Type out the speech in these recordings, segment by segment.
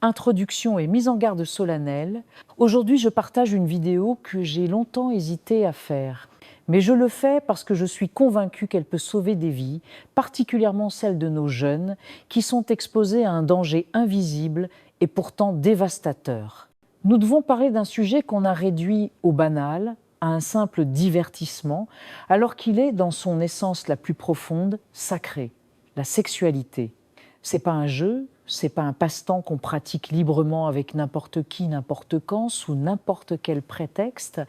Introduction et mise en garde solennelle. Aujourd'hui, je partage une vidéo que j'ai longtemps hésité à faire. Mais je le fais parce que je suis convaincue qu'elle peut sauver des vies, particulièrement celles de nos jeunes, qui sont exposés à un danger invisible et pourtant dévastateur. Nous devons parler d'un sujet qu'on a réduit au banal, à un simple divertissement, alors qu'il est, dans son essence la plus profonde, sacré, la sexualité. C'est pas un jeu, c'est pas un passe-temps qu'on pratique librement avec n'importe qui, n'importe quand, sous n'importe quel prétexte.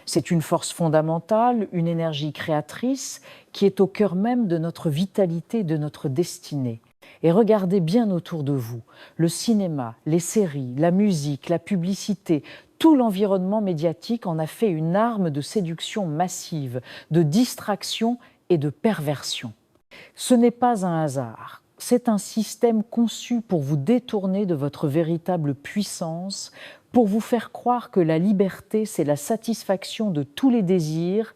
C'est une force fondamentale, une énergie créatrice qui est au cœur même de notre vitalité, de notre destinée. Et regardez bien autour de vous, le cinéma, les séries, la musique, la publicité, tout l'environnement médiatique en a fait une arme de séduction massive, de distraction et de perversion. Ce n'est pas un hasard. C'est un système conçu pour vous détourner de votre véritable puissance, pour vous faire croire que la liberté, c'est la satisfaction de tous les désirs,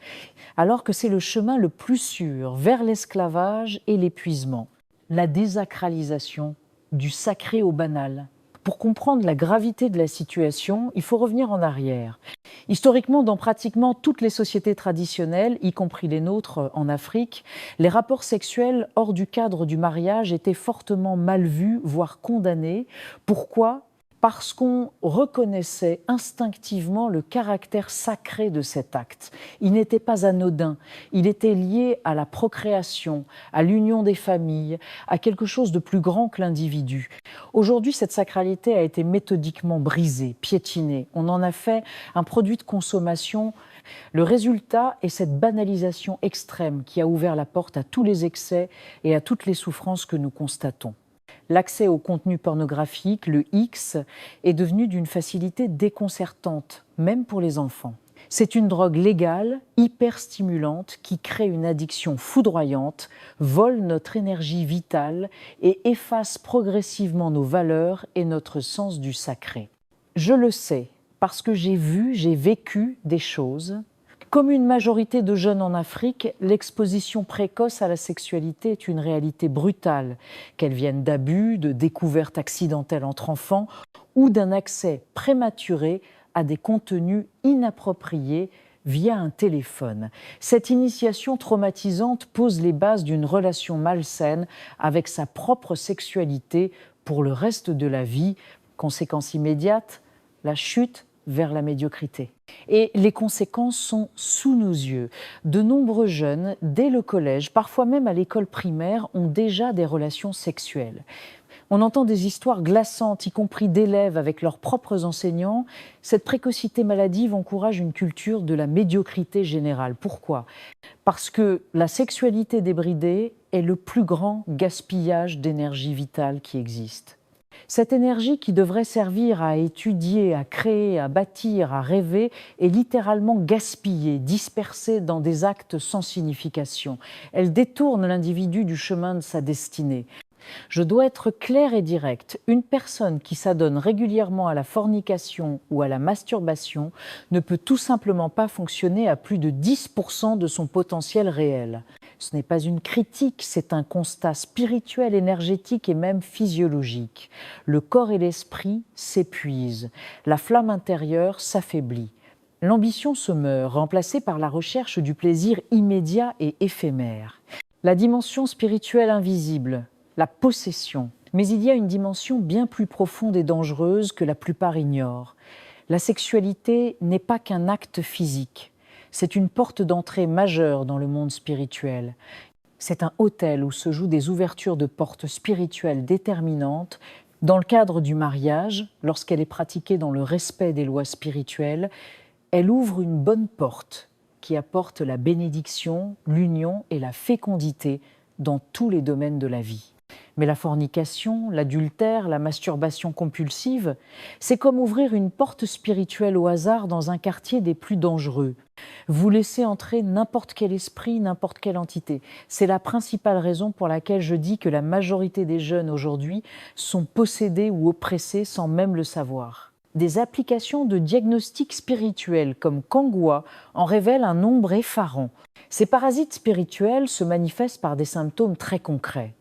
alors que c'est le chemin le plus sûr vers l'esclavage et l'épuisement. La désacralisation du sacré au banal. Pour comprendre la gravité de la situation, il faut revenir en arrière. Historiquement, dans pratiquement toutes les sociétés traditionnelles, y compris les nôtres en Afrique, les rapports sexuels hors du cadre du mariage étaient fortement mal vus, voire condamnés. Pourquoi ? Parce qu'on reconnaissait instinctivement le caractère sacré de cet acte. Il n'était pas anodin, il était lié à la procréation, à l'union des familles, à quelque chose de plus grand que l'individu. Aujourd'hui, cette sacralité a été méthodiquement brisée, piétinée. On en a fait un produit de consommation. Le résultat est cette banalisation extrême qui a ouvert la porte à tous les excès et à toutes les souffrances que nous constatons. L'accès au contenu pornographique, le X, est devenu d'une facilité déconcertante, même pour les enfants. C'est une drogue légale, hyper stimulante, qui crée une addiction foudroyante, vole notre énergie vitale et efface progressivement nos valeurs et notre sens du sacré. Je le sais, parce que j'ai vécu des choses. Comme une majorité de jeunes en Afrique, l'exposition précoce à la sexualité est une réalité brutale, qu'elle vienne d'abus, de découvertes accidentelles entre enfants ou d'un accès prématuré à des contenus inappropriés via un téléphone. Cette initiation traumatisante pose les bases d'une relation malsaine avec sa propre sexualité pour le reste de la vie. Conséquence immédiate, la chute vers la médiocrité. Et les conséquences sont sous nos yeux. De nombreux jeunes, dès le collège, parfois même à l'école primaire, ont déjà des relations sexuelles. On entend des histoires glaçantes, y compris d'élèves avec leurs propres enseignants. Cette précocité maladive encourage une culture de la médiocrité générale. Pourquoi ? Parce que la sexualité débridée est le plus grand gaspillage d'énergie vitale qui existe. Cette énergie qui devrait servir à étudier, à créer, à bâtir, à rêver, est littéralement gaspillée, dispersée dans des actes sans signification. Elle détourne l'individu du chemin de sa destinée. Je dois être claire et directe. Une personne qui s'adonne régulièrement à la fornication ou à la masturbation ne peut tout simplement pas fonctionner à plus de 10% de son potentiel réel. Ce n'est pas une critique, c'est un constat spirituel, énergétique et même physiologique. Le corps et l'esprit s'épuisent, la flamme intérieure s'affaiblit. L'ambition se meurt, remplacée par la recherche du plaisir immédiat et éphémère. La dimension spirituelle invisible, la possession. Mais il y a une dimension bien plus profonde et dangereuse que la plupart ignorent. La sexualité n'est pas qu'un acte physique. C'est une porte d'entrée majeure dans le monde spirituel. C'est un hôtel où se jouent des ouvertures de portes spirituelles déterminantes. Dans le cadre du mariage, lorsqu'elle est pratiquée dans le respect des lois spirituelles, elle ouvre une bonne porte qui apporte la bénédiction, l'union et la fécondité dans tous les domaines de la vie. Mais la fornication, l'adultère, la masturbation compulsive, c'est comme ouvrir une porte spirituelle au hasard dans un quartier des plus dangereux. Vous laissez entrer n'importe quel esprit, n'importe quelle entité. C'est la principale raison pour laquelle je dis que la majorité des jeunes aujourd'hui sont possédés ou oppressés sans même le savoir. Des applications de diagnostic spirituel comme Kangua en révèlent un nombre effarant. Ces parasites spirituels se manifestent par des symptômes très concrets.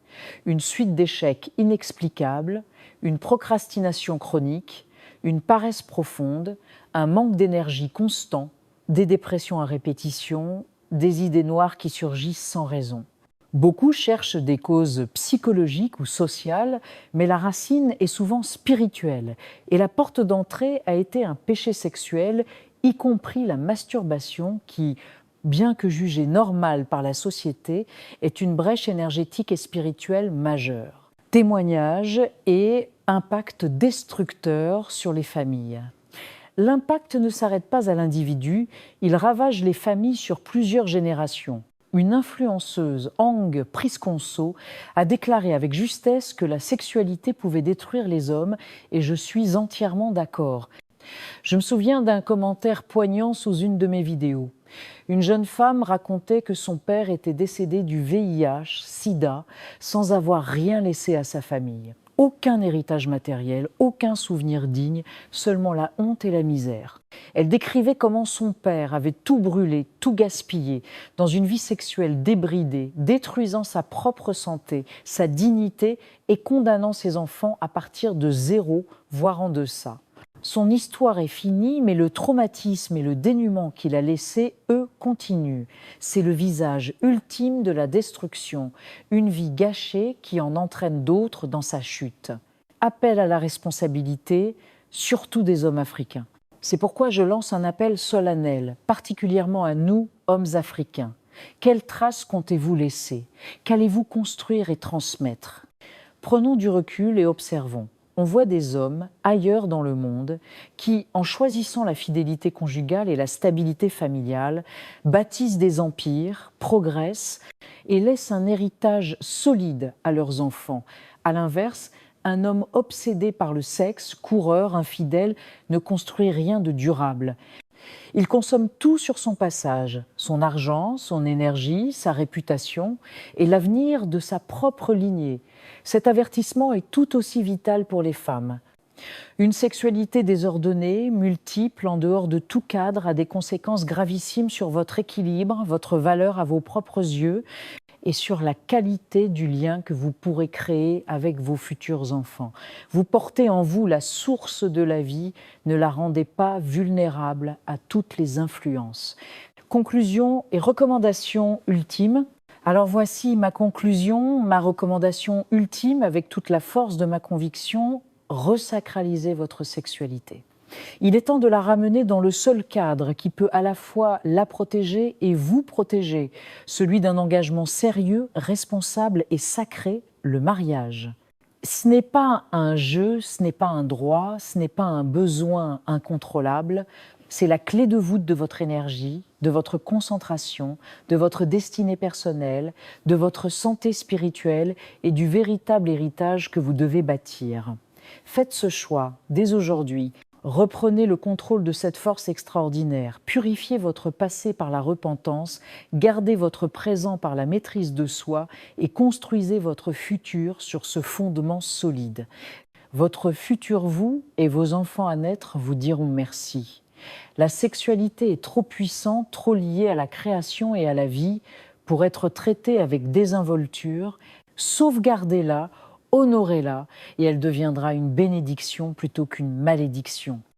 Une suite d'échecs inexplicables, une procrastination chronique, une paresse profonde, un manque d'énergie constant, des dépressions à répétition, des idées noires qui surgissent sans raison. Beaucoup cherchent des causes psychologiques ou sociales, mais la racine est souvent spirituelle et la porte d'entrée a été un péché sexuel, y compris la masturbation qui, bien que jugée normale par la société, est une brèche énergétique et spirituelle majeure. Témoignage et impact destructeur sur les familles. L'impact ne s'arrête pas à l'individu, il ravage les familles sur plusieurs générations. Une influenceuse, Ang Prisconso, a déclaré avec justesse que la sexualité pouvait détruire les hommes et je suis entièrement d'accord. Je me souviens d'un commentaire poignant sous une de mes vidéos. Une jeune femme racontait que son père était décédé du VIH, SIDA, sans avoir rien laissé à sa famille. Aucun héritage matériel, aucun souvenir digne, seulement la honte et la misère. Elle décrivait comment son père avait tout brûlé, tout gaspillé, dans une vie sexuelle débridée, détruisant sa propre santé, sa dignité et condamnant ses enfants à partir de zéro, voire en deçà. Son histoire est finie, mais le traumatisme et le dénuement qu'il a laissé, eux, continuent. C'est le visage ultime de la destruction, une vie gâchée qui en entraîne d'autres dans sa chute. Appel à la responsabilité, surtout des hommes africains. C'est pourquoi je lance un appel solennel, particulièrement à nous, hommes africains. Quelles traces comptez-vous laisser? Qu'allez-vous construire et transmettre? Prenons du recul et observons. On voit des hommes ailleurs dans le monde qui, en choisissant la fidélité conjugale et la stabilité familiale, bâtissent des empires, progressent et laissent un héritage solide à leurs enfants. À l'inverse, un homme obsédé par le sexe, coureur, infidèle, ne construit rien de durable. Il consomme tout sur son passage, son argent, son énergie, sa réputation et l'avenir de sa propre lignée. Cet avertissement est tout aussi vital pour les femmes. Une sexualité désordonnée, multiple, en dehors de tout cadre, a des conséquences gravissimes sur votre équilibre, votre valeur à vos propres yeux et sur la qualité du lien que vous pourrez créer avec vos futurs enfants. Vous portez en vous la source de la vie, ne la rendez pas vulnérable à toutes les influences. Conclusion et recommandation ultime. Alors voici ma conclusion, ma recommandation ultime avec toute la force de ma conviction, resacralisez votre sexualité. Il est temps de la ramener dans le seul cadre qui peut à la fois la protéger et vous protéger, celui d'un engagement sérieux, responsable et sacré, le mariage. Ce n'est pas un jeu, ce n'est pas un droit, ce n'est pas un besoin incontrôlable, c'est la clé de voûte de votre énergie, de votre concentration, de votre destinée personnelle, de votre santé spirituelle et du véritable héritage que vous devez bâtir. Faites ce choix dès aujourd'hui. Reprenez le contrôle de cette force extraordinaire, purifiez votre passé par la repentance, gardez votre présent par la maîtrise de soi et construisez votre futur sur ce fondement solide. Votre futur vous et vos enfants à naître vous diront merci. La sexualité est trop puissante, trop liée à la création et à la vie pour être traitée avec désinvolture. Sauvegardez-la, honorez-la et elle deviendra une bénédiction plutôt qu'une malédiction.